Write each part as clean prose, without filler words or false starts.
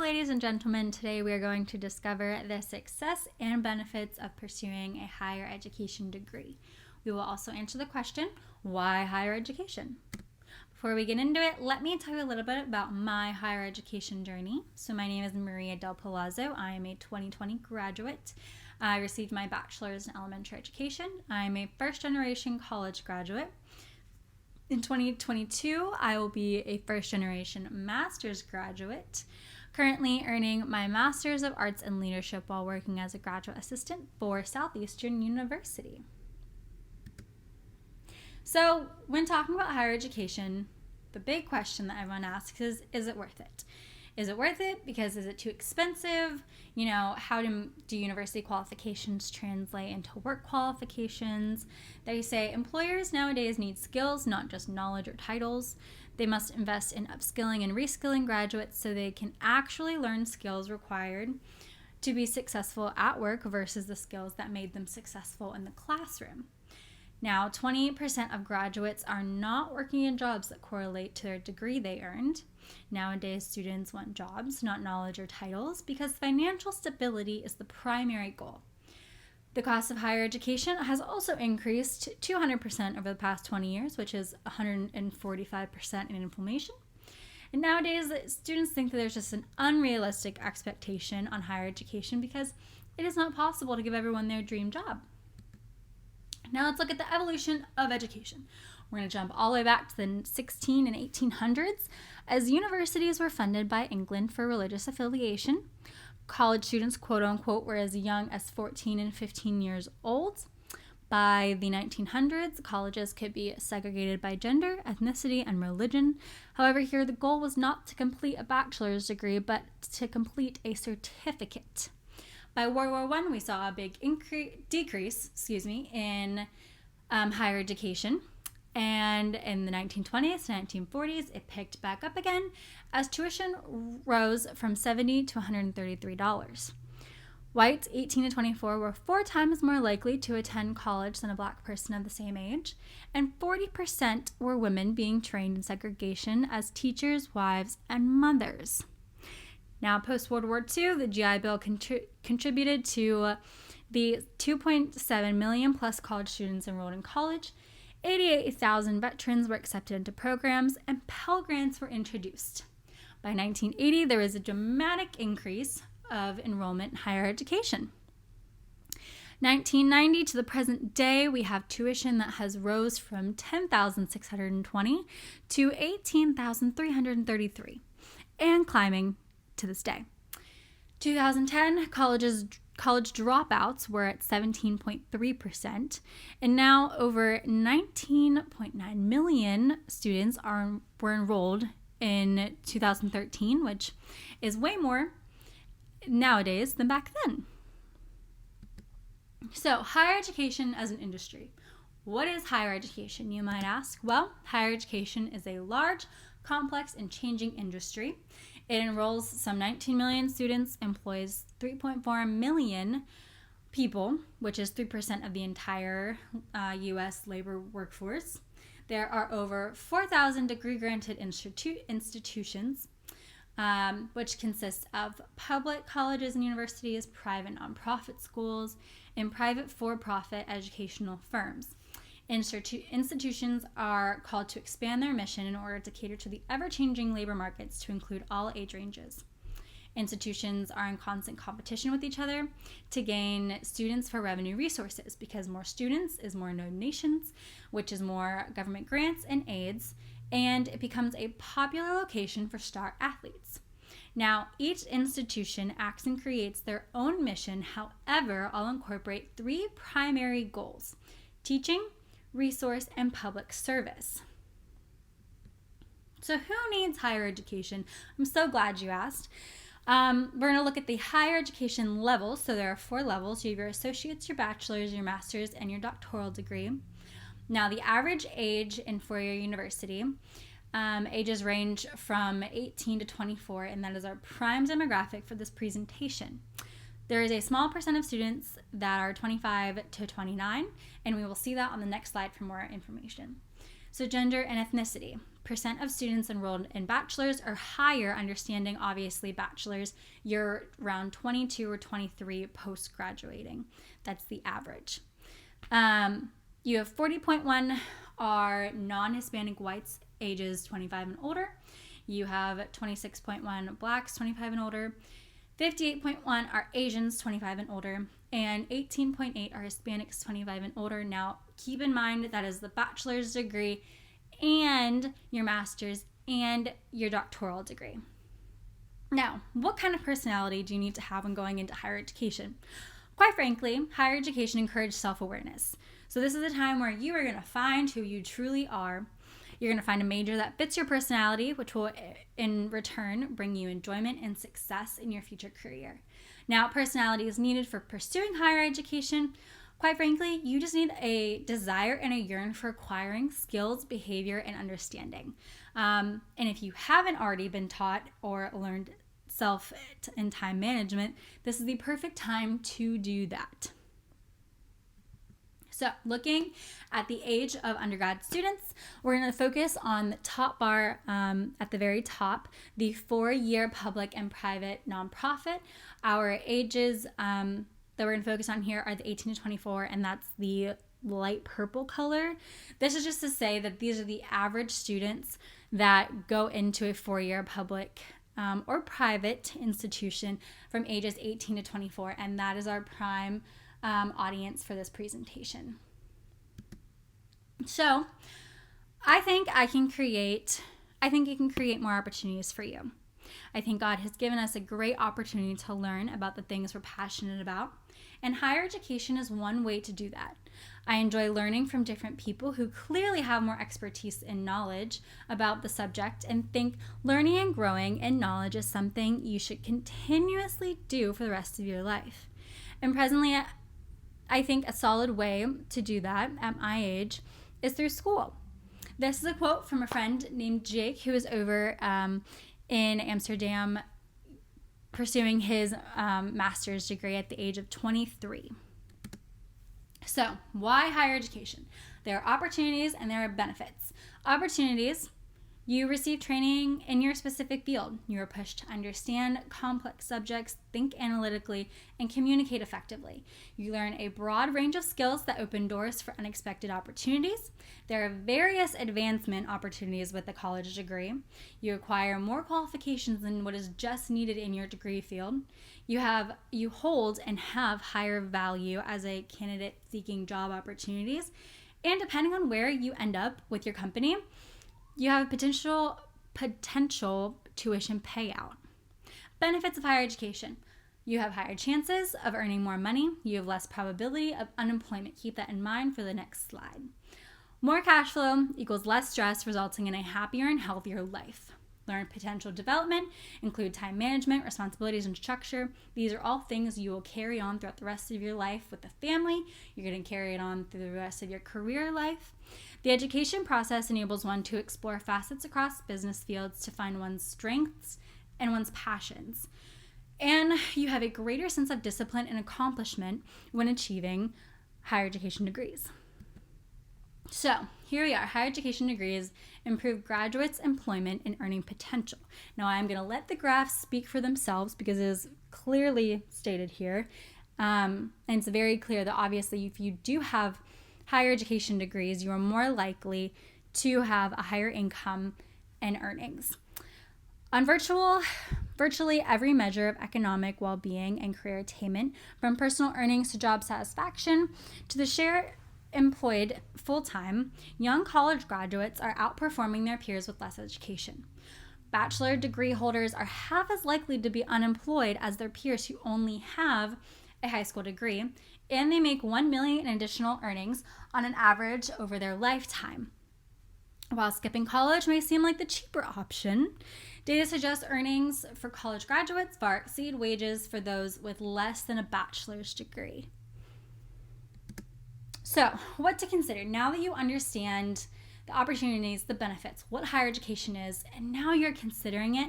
ladies and gentlemen. Today we are going to discover the success and benefits of pursuing a higher education degree. We will also answer the question, why higher education? Before we get into it, let me tell you a little bit about my higher education journey. So my name is Maria Del Palazzo. I am a 2020 graduate. I received my bachelor's in elementary education. I'm a first-generation college graduate. In 2022, I will be a first-generation master's graduate, currently earning my Master's of Arts in Leadership while working as a graduate assistant for Southeastern University. So, when talking about higher education, the big question that everyone asks is it worth it? Is it worth it because is it too expensive? How do university qualifications translate into work qualifications? They say employers nowadays need skills, not just knowledge or titles. They must invest in upskilling and reskilling graduates so they can actually learn skills required to be successful at work versus the skills that made them successful in the classroom. Now, 20% of graduates are not working in jobs that correlate to their degree they earned. Nowadays, students want jobs, not knowledge or titles, because financial stability is the primary goal. The cost of higher education has also increased 200% over the past 20 years, which is 145% in inflation. And nowadays, students think that there's just an unrealistic expectation on higher education because it is not possible to give everyone their dream job. Now let's look at the evolution of education. We're going to jump all the way back to the 1600s and 1800s as universities were funded by England for religious affiliation. College students, quote unquote, were as young as 14 and 15 years old. By the 1900s, colleges could be segregated by gender, ethnicity, and religion. However, here the goal was not to complete a bachelor's degree, but to complete a certificate. By World War I, we saw a big decrease in higher education. And in the 1920s and 1940s, it picked back up again as tuition rose from $70 to $133. Whites 18 to 24 were 4 times more likely to attend college than a black person of the same age, and 40% were women being trained in segregation as teachers, wives, and mothers. Now, post-World War II, the GI Bill contributed to the 2.7 million plus college students enrolled in college. 88,000 veterans were accepted into programs, and Pell Grants were introduced. By 1980, there was a dramatic increase of enrollment in higher education. 1990 to the present day, we have tuition that has rose from $10,620 to $18,333 and climbing to this day. 2010, college dropouts were at 17.3%, and now over 19.9 million students were enrolled in 2013, which is way more nowadays than back then. So, higher education as an industry. What is higher education, you might ask? Well, higher education is a large, complex, and changing industry. It enrolls some 19 million students, employs 3.4 million people, which is 3% of the entire U.S. labor workforce. There are over 4,000 degree-granted institutions, which consists of public colleges and universities, private nonprofit schools, and private for-profit educational firms. Institutions are called to expand their mission in order to cater to the ever-changing labor markets to include all age ranges. Institutions are in constant competition with each other to gain students for revenue resources because more students is more donations, which is more government grants and aids, and it becomes a popular location for star athletes. Now, each institution acts and creates their own mission, however, all incorporate 3 primary goals: teaching, resource, and public service. So who needs higher education? I'm so glad you asked. We're going to look at the higher education levels. So there are 4 levels. You have your associate's, your bachelor's, your master's, and your doctoral degree. Now, the average age in four-year university, ages range from 18 to 24, and that is our prime demographic for this presentation. There is a small percent of students that are 25 to 29, and we will see that on the next slide for more information. So gender and ethnicity. percent of students enrolled in bachelor's or higher, understanding obviously bachelor's, you're around 22 or 23 post-graduating. That's the average. You have 40.1 are non-Hispanic whites ages 25 and older. You have 26.1 blacks 25 and older. 58.1 are Asians 25 and older. And 18.8 are Hispanics 25 and older. Now, keep in mind that is the bachelor's degree and your master's and your doctoral degree. Now, what kind of personality do you need to have when going into higher education? Quite frankly, higher education encourages self-awareness. So this is a time where you are going to find who you truly are. You're going to find a major that fits your personality, which will in return bring you enjoyment and success in your future career. Now, personality is needed for pursuing higher education. Quite frankly, you just need a desire and a yearn for acquiring skills, behavior, and understanding. And if you haven't already been taught or learned self and time management, this is the perfect time to do that. So looking at the age of undergrad students, we're going to focus on the top bar at the very top, the 4-year public and private nonprofit. Our ages that we're going to focus on here are the 18 to 24, and that's the light purple color. This is just to say that these are the average students that go into a 4-year public or private institution from ages 18 to 24, and that is our prime audience for this presentation. So I think you can create more opportunities for you. I think God has given us a great opportunity to learn about the things we're passionate about, and higher education is one way to do that. I enjoy learning from different people who clearly have more expertise and knowledge about the subject, and think learning and growing in knowledge is something you should continuously do for the rest of your life. And presently, I think a solid way to do that at my age is through school. This is a quote from a friend named Jake, who is over in Amsterdam pursuing his master's degree at the age of 23. So, why higher education? There are opportunities and there are benefits. Opportunities: you receive training in your specific field. You are pushed to understand complex subjects, think analytically, and communicate effectively. You learn a broad range of skills that open doors for unexpected opportunities. There are various advancement opportunities with a college degree. You acquire more qualifications than what is just needed in your degree field. You hold and have higher value as a candidate seeking job opportunities. And depending on where you end up with your company, you have a potential tuition payout. Benefits of higher education: you have higher chances of earning more money. You have less probability of unemployment. Keep that in mind for the next slide. More cash flow equals less stress, resulting in a happier and healthier life. Learn potential development, include time management, responsibilities, and structure. These are all things you will carry on throughout the rest of your life with the family. You're going to carry it on through the rest of your career life. The education process enables one to explore facets across business fields to find one's strengths and one's passions. And you have a greater sense of discipline and accomplishment when achieving higher education degrees. So here we are. Higher education degrees improve graduates' employment and earning potential. Now I'm going to let the graphs speak for themselves because it is clearly stated here. And it's very clear that obviously if you do have higher education degrees, you are more likely to have a higher income and earnings. On virtually every measure of economic well-being and career attainment, from personal earnings to job satisfaction to the share employed full-time, young college graduates are outperforming their peers with less education. Bachelor degree holders are half as likely to be unemployed as their peers who only have a high school degree, and they make $1 million in additional earnings on an average over their lifetime. While skipping college may seem like the cheaper option, data suggests earnings for college graduates far exceed wages for those with less than a bachelor's degree. So, what to consider now that you understand the opportunities, the benefits, what higher education is, and now you're considering it,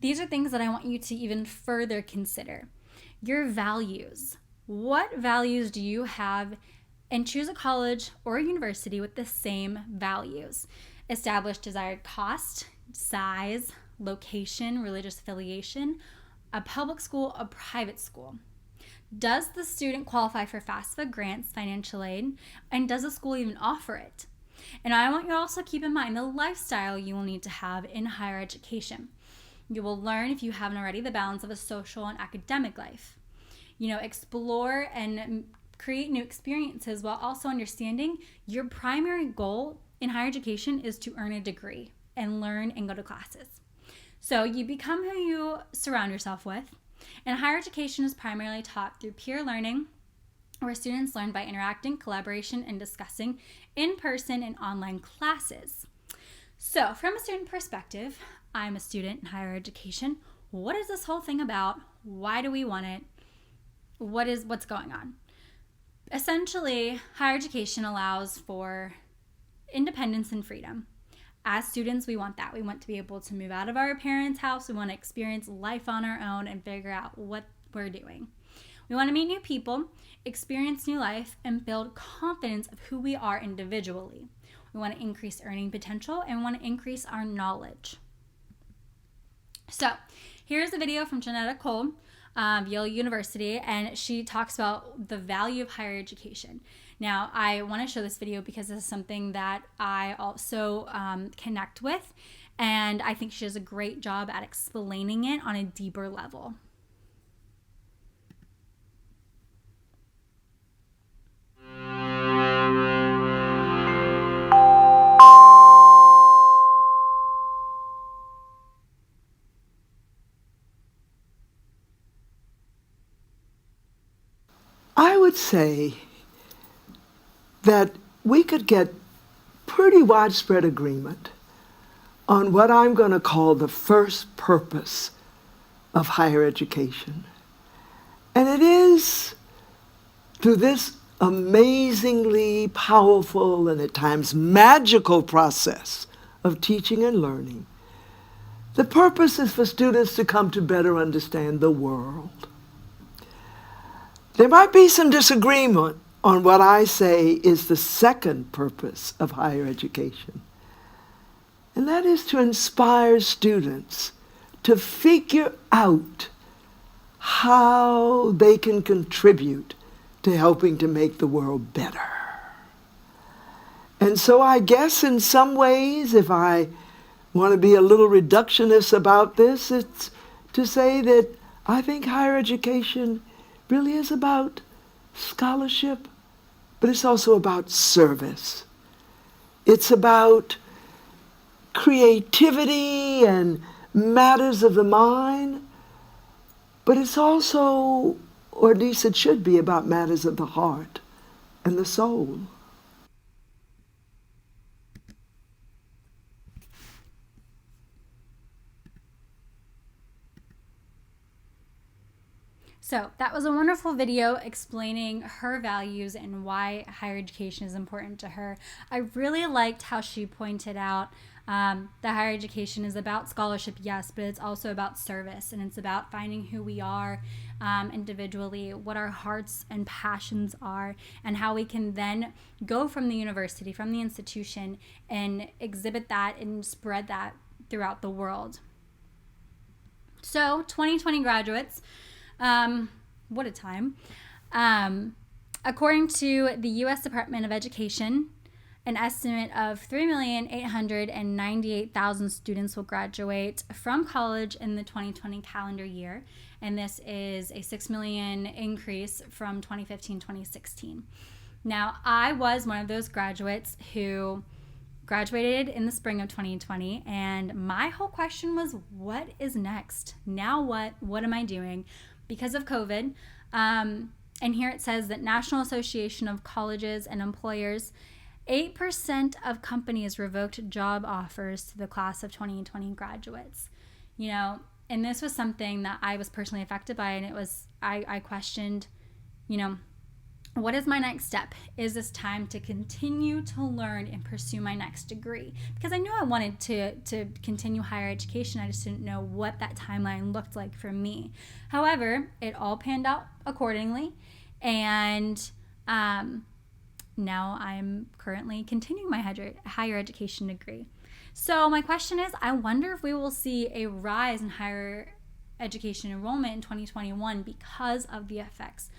these are things that I want you to even further consider. Your values. What values do you have? And choose a college or a university with the same values. establish desired cost, size, location, religious affiliation, a public school, a private school. Does the student qualify for FAFSA grants, financial aid, and does the school even offer it? And I want you to also keep in mind the lifestyle you will need to have in higher education. You will learn, if you haven't already, the balance of a social and academic life. Explore and create new experiences while also understanding your primary goal in higher education is to earn a degree and learn and go to classes. So you become who you surround yourself with. And higher education is primarily taught through peer learning, where students learn by interacting, collaboration, and discussing in-person and online classes. So from a student perspective, I'm a student in higher education. What is this whole thing about? Why do we want it? What's going on? Essentially, higher education allows for independence and freedom. As students, we want that. We want to be able to move out of our parents' house. We want to experience life on our own and figure out what we're doing. We want to meet new people, experience new life, and build confidence of who we are individually. We want to increase earning potential and we want to increase our knowledge. So here's a video from Janetta Cole, Yale University, and she talks about the value of higher education. Now, I want to show this video because this is something that I also connect with, and I think she does a great job at explaining it on a deeper level. I would say that we could get pretty widespread agreement on what I'm going to call the first purpose of higher education. And it is through this amazingly powerful and at times magical process of teaching and learning. The purpose is for students to come to better understand the world. There might be some disagreement on what I say is the second purpose of higher education, and that is to inspire students to figure out how they can contribute to helping to make the world better. And so I guess in some ways, if I want to be a little reductionist about this, it's to say that I think higher education really is about scholarship, but it's also about service. It's about creativity and matters of the mind, but it's also, or at least it should be, about matters of the heart and the soul. So that was a wonderful video explaining her values and why higher education is important to her. I really liked how she pointed out that higher education is about scholarship, yes, but it's also about service, and it's about finding who we are individually, what our hearts and passions are, and how we can then go from the university, from the institution, and exhibit that and spread that throughout the world. So 2020 graduates, what a time. According to the U.S. Department of Education, an estimate of 3,898,000 students will graduate from college in the 2020 calendar year, and this is a 6 million increase from 2015-2016. Now, I was one of those graduates who graduated in the spring of 2020, and my whole question was, what is next? Now what? What am I doing? Because of COVID, and here it says that National Association of Colleges and Employers, 8% of companies revoked job offers to the class of 2020 graduates. And this was something that I was personally affected by, and it was, I questioned, what is my next step? Is this time to continue to learn and pursue my next degree? Because I knew I wanted to continue higher education. I just didn't know what that timeline looked like for me. However, it all panned out accordingly. And now I'm currently continuing my higher education degree. So my question is, I wonder if we will see a rise in higher education enrollment in 2021 because of the effects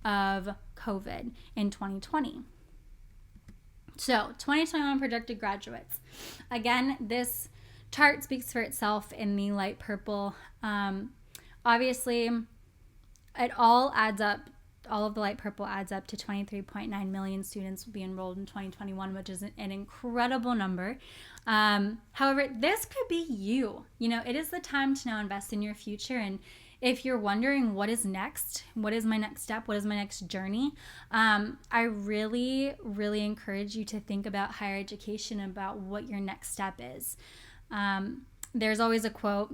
of COVID in 2020. So 2021 projected graduates. Again, this chart speaks for itself in the light purple. Obviously, it all adds up. All of the light purple adds up to 23.9 million students will be enrolled in 2021, which is an incredible number. However, this could be you. You know, it is the time to now invest in your future. And if you're wondering what is next, what is my next step, what is my next journey, I really, really encourage you to think about higher education, about what your next step is. There's always a quote,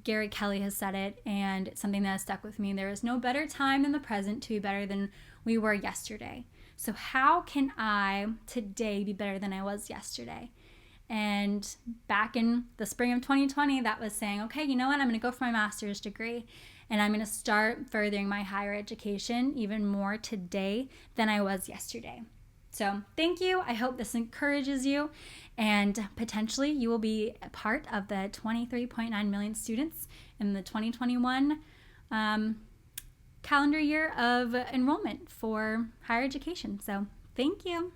Gary Kelly has said it, and it's something that has stuck with me. There is no better time than the present to be better than we were yesterday. So how can I today be better than I was yesterday? And back in the spring of 2020, that was saying, okay, you know what? I'm going to go for my master's degree, and I'm going to start furthering my higher education even more today than I was yesterday. So thank you. I hope this encourages you, and potentially you will be a part of the 23.9 million students in the 2021 calendar year of enrollment for higher education. So thank you.